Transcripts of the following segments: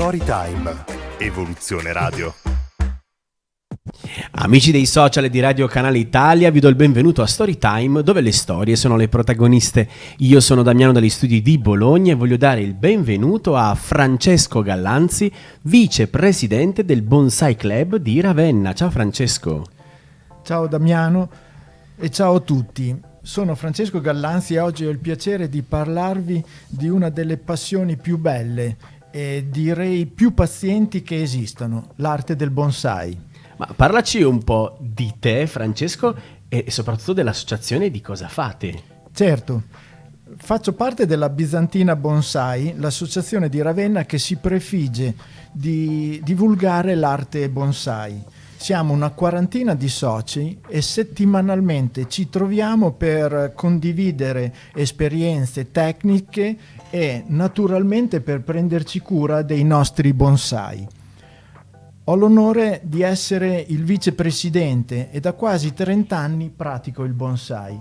Storytime, Evoluzione Radio. Amici dei social e di Radio Canale Italia, vi do il benvenuto a Storytime, dove le storie sono le protagoniste. Io sono Damiano dagli studi di Bologna e voglio dare il benvenuto a Francesco Gallanzi, vicepresidente del Bonsai Club di Ravenna. Ciao Francesco. Ciao Damiano e ciao a tutti. Sono Francesco Gallanzi e oggi ho il piacere di parlarvi di una delle passioni più belle e direi più pazienti che esistano, l'arte del bonsai. Ma parlaci un po' di te, Francesco, e soprattutto dell'associazione, di cosa fate. Certo, faccio parte della Bizantina Bonsai, l'associazione di Ravenna che si prefigge di divulgare l'arte bonsai. Siamo una quarantina di soci e settimanalmente ci troviamo per condividere esperienze tecniche e naturalmente per prenderci cura dei nostri bonsai. Ho l'onore di essere il vicepresidente e da quasi 30 anni pratico il bonsai.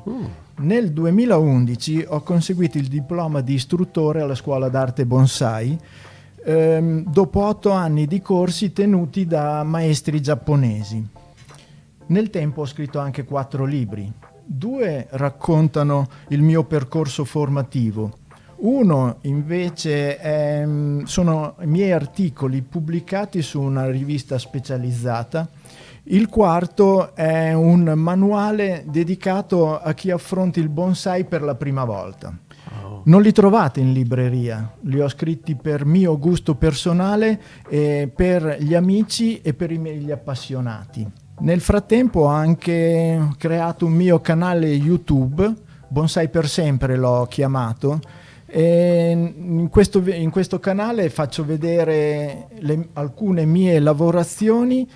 Nel 2011 ho conseguito il diploma di istruttore alla scuola d'arte bonsai dopo 8 anni di corsi tenuti da maestri giapponesi. Nel tempo ho scritto anche 4 libri. 2 raccontano il mio percorso formativo. Uno invece sono i miei articoli pubblicati su una rivista specializzata. Il quarto è un manuale dedicato a chi affronta il bonsai per la prima volta. Non li trovate in libreria, li ho scritti per mio gusto personale, per gli amici e per i miei appassionati. Nel frattempo ho anche creato un mio canale YouTube, Bonsai per Sempre l'ho chiamato, e in questo canale faccio vedere alcune mie lavorazioni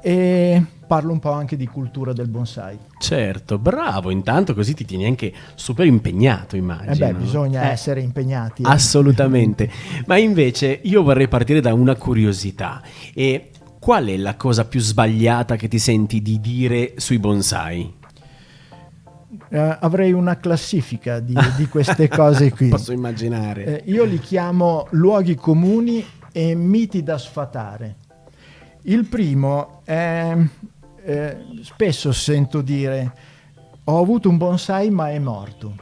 e parlo un po' anche di cultura del bonsai. Certo, bravo, intanto così ti tieni anche super impegnato, immagino. Bisogna essere impegnati. Assolutamente. Ma invece io vorrei partire da una curiosità. E qual è la cosa più sbagliata che ti senti di dire sui bonsai? Avrei una classifica di queste cose qui. Posso immaginare. Io li chiamo luoghi comuni e miti da sfatare. Il primo è, spesso sento dire, ho avuto un bonsai ma è morto.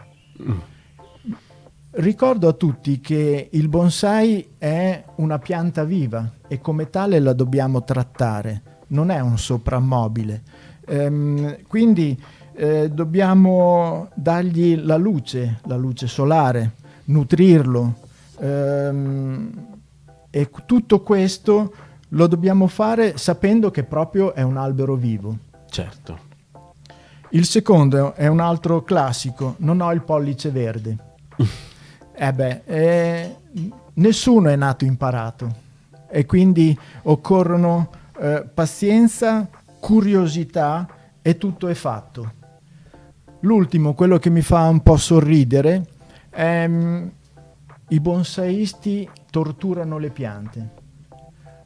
Ricordo a tutti che il bonsai è una pianta viva e come tale la dobbiamo trattare, non è un soprammobile. Quindi dobbiamo dargli la luce solare, nutrirlo, e tutto questo lo dobbiamo fare sapendo che proprio è un albero vivo. Certo. Il secondo è un altro classico, non ho il pollice verde. Nessuno è nato imparato e quindi occorrono pazienza, curiosità e tutto è fatto. L'ultimo, quello che mi fa un po' sorridere, è i bonsaisti torturano le piante.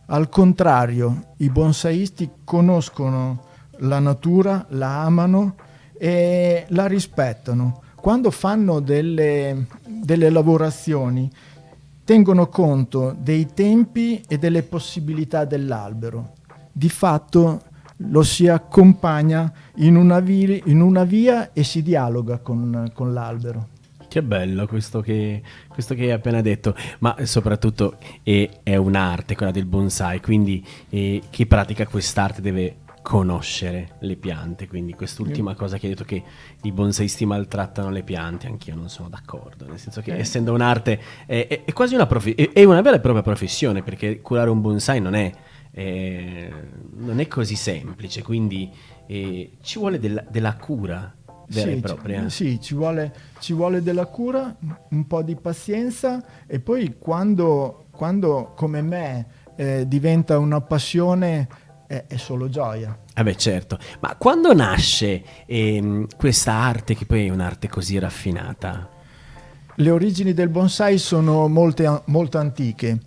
Al contrario, i bonsaisti conoscono la natura, la amano e la rispettano. Quando fanno delle lavorazioni, tengono conto dei tempi e delle possibilità dell'albero. Di fatto lo si accompagna in una via e si dialoga con l'albero. Che bello questo che hai appena detto, ma soprattutto è un'arte quella del bonsai, quindi chi pratica quest'arte deve conoscere le piante, quindi quest'ultima cosa che hai detto, che i bonsaisti maltrattano le piante, anch'io non sono d'accordo, nel senso che essendo un'arte è quasi è una vera e propria professione, perché curare un bonsai non è così semplice, quindi ci vuole della cura vera e propria. Sì, ci vuole della cura, un po' di pazienza e poi quando come me diventa una passione è solo gioia. Certo, ma quando nasce questa arte, che poi è un'arte così raffinata? Le origini del bonsai sono molto antiche.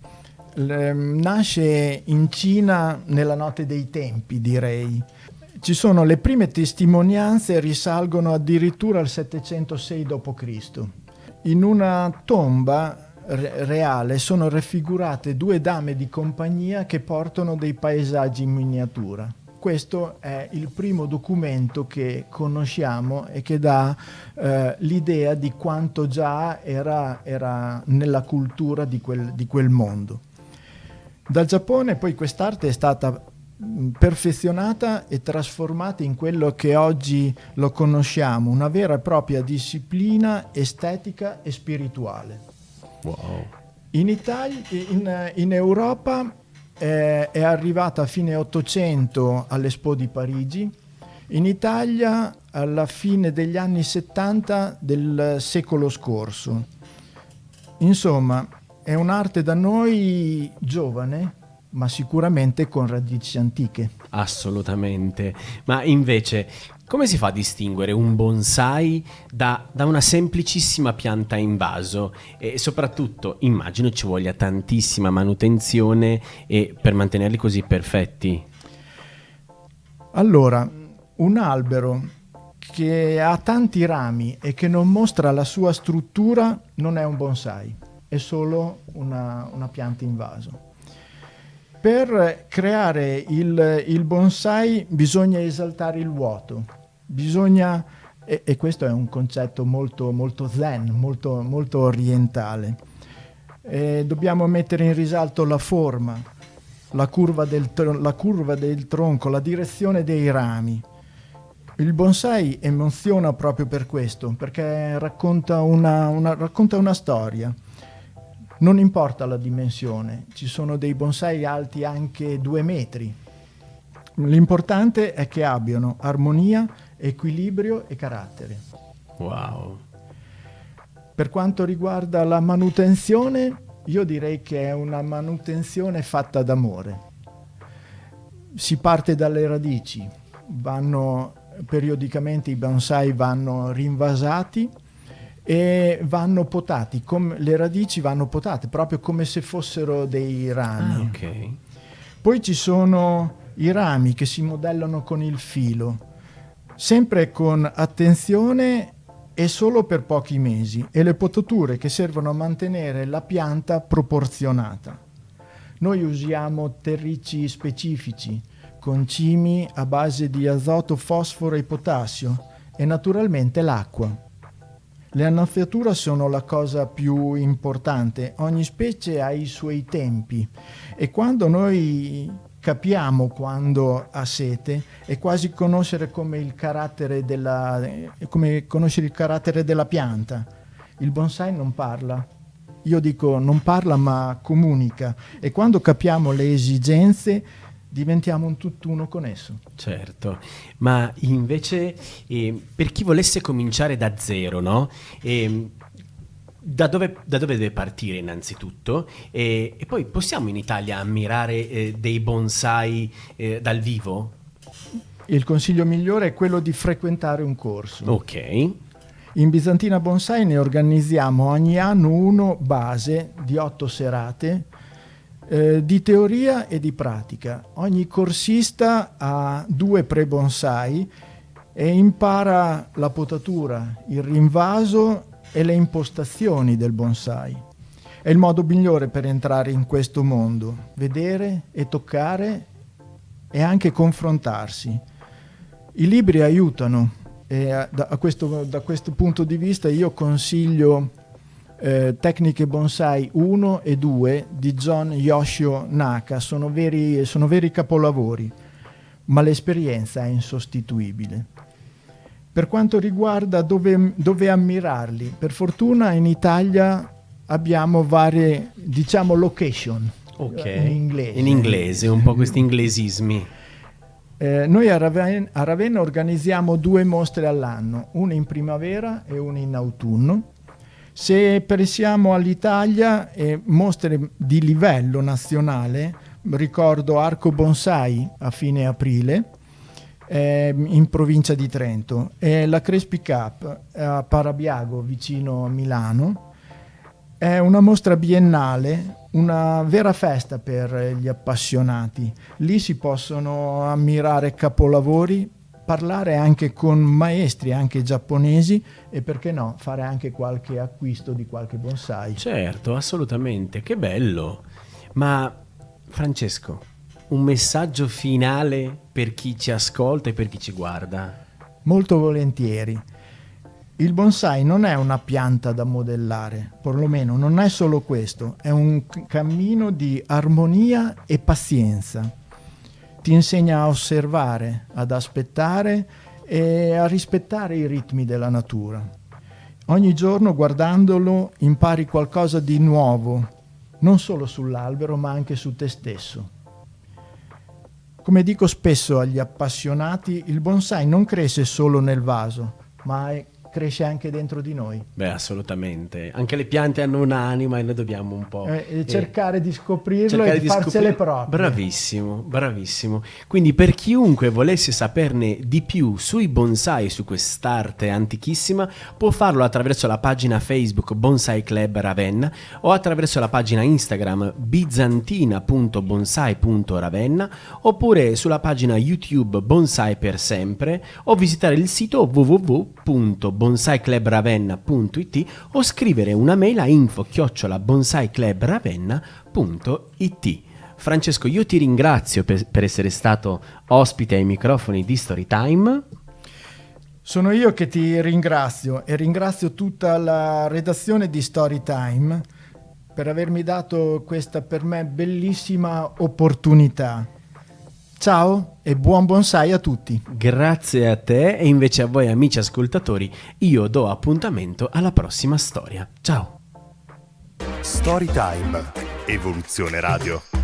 Nasce in Cina nella notte dei tempi, direi. Ci sono le prime testimonianze, risalgono addirittura al 706 d.C. In una tomba reale sono raffigurate due dame di compagnia che portano dei paesaggi in miniatura. Questo è il primo documento che conosciamo e che dà l'idea di quanto già era nella cultura di quel mondo. Dal Giappone poi quest'arte è stata perfezionata e trasformata in quello che oggi lo conosciamo, una vera e propria disciplina estetica e spirituale. Wow. In Italia, in Europa è arrivata a fine 800 all'Expo di Parigi, in Italia alla fine degli anni 70 del secolo scorso. Insomma, è un'arte da noi giovane, ma sicuramente con radici antiche. Assolutamente. Ma invece, come si fa a distinguere un bonsai da una semplicissima pianta in vaso? E soprattutto, immagino ci voglia tantissima manutenzione per mantenerli così perfetti. Allora, un albero che ha tanti rami e che non mostra la sua struttura non è un bonsai, è solo una pianta in vaso. Per creare il bonsai bisogna esaltare il vuoto, e questo è un concetto molto, molto zen, molto, molto orientale. Dobbiamo mettere in risalto la forma, la curva del tronco, la direzione dei rami. Il bonsai emoziona proprio per questo, perché racconta una storia. Non importa la dimensione, ci sono dei bonsai alti anche 2 metri. L'importante è che abbiano armonia, equilibrio e carattere. Wow. Per quanto riguarda la manutenzione, io direi che è una manutenzione fatta d'amore. Si parte dalle radici, periodicamente i bonsai vanno rinvasati e vanno potati, le radici vanno potate proprio come se fossero dei rami. Ok. Poi ci sono i rami che si modellano con il filo, sempre con attenzione e solo per pochi mesi, e le potature che servono a mantenere la pianta proporzionata. Noi usiamo terricci specifici, concimi a base di azoto, fosforo e potassio, e naturalmente l'acqua. Le annaffiature sono la cosa più importante, ogni specie ha i suoi tempi e quando noi capiamo quando ha sete è quasi conoscere come conoscere il carattere della pianta. Il bonsai non parla, io dico non parla ma comunica, e quando capiamo le esigenze diventiamo un tutt'uno con esso. Certo, ma invece per chi volesse cominciare da zero, no? Da dove deve partire innanzitutto? E poi possiamo in Italia ammirare dei bonsai dal vivo? Il consiglio migliore è quello di frequentare un corso. Ok. In Bizantina Bonsai ne organizziamo ogni anno uno base di 8 serate di teoria e di pratica. Ogni corsista ha 2 pre-bonsai e impara la potatura, il rinvaso e le impostazioni del bonsai. È il modo migliore per entrare in questo mondo, vedere e toccare e anche confrontarsi. I libri aiutano e da questo punto di vista io consiglio Tecniche Bonsai 1 e 2 di John Yoshio Naka, sono veri capolavori, ma l'esperienza è insostituibile. Per quanto riguarda dove ammirarli, per fortuna in Italia abbiamo varie, diciamo, location, in inglese, un po' questi inglesismi. Noi a Ravenna organizziamo 2 mostre all'anno, una in primavera e una in autunno. Se pensiamo all'Italia, mostre di livello nazionale, ricordo Arco Bonsai a fine aprile in provincia di Trento, e la Crespi Cup a Parabiago vicino a Milano. È una mostra biennale, una vera festa per gli appassionati. Lì si possono ammirare capolavori parlare anche con maestri, anche giapponesi, e perché no, fare anche qualche acquisto di qualche bonsai. Certo, assolutamente, che bello. Ma Francesco, un messaggio finale per chi ci ascolta e per chi ci guarda? Molto volentieri. Il bonsai non è una pianta da modellare, perlomeno non è solo questo, è un cammino di armonia e pazienza. Ti insegna a osservare, ad aspettare e a rispettare i ritmi della natura. Ogni giorno guardandolo impari qualcosa di nuovo, non solo sull'albero ma anche su te stesso. Come dico spesso agli appassionati, il bonsai non cresce solo nel vaso, ma cresce anche dentro di noi. Beh, assolutamente. Anche le piante hanno un'anima e noi dobbiamo un po' cercare di scoprirlo e di farcele proprie. Bravissimo, bravissimo. Quindi per chiunque volesse saperne di più sui bonsai, su quest'arte antichissima, può farlo attraverso la pagina Facebook Bonsai Club Ravenna o attraverso la pagina Instagram bizantina.bonsai.ravenna oppure sulla pagina YouTube Bonsai per sempre o visitare il sito www.bonsaiclubravenna.it o scrivere una mail a info@bonsaiclubravenna.it. Francesco, io ti ringrazio per essere stato ospite ai microfoni di Storytime. Sono io che ti ringrazio e ringrazio tutta la redazione di Storytime per avermi dato questa per me bellissima opportunità. Ciao e buon bonsai a tutti. Grazie a te e invece a voi amici ascoltatori io do appuntamento alla prossima storia. Ciao. Storytime. Evoluzione Radio.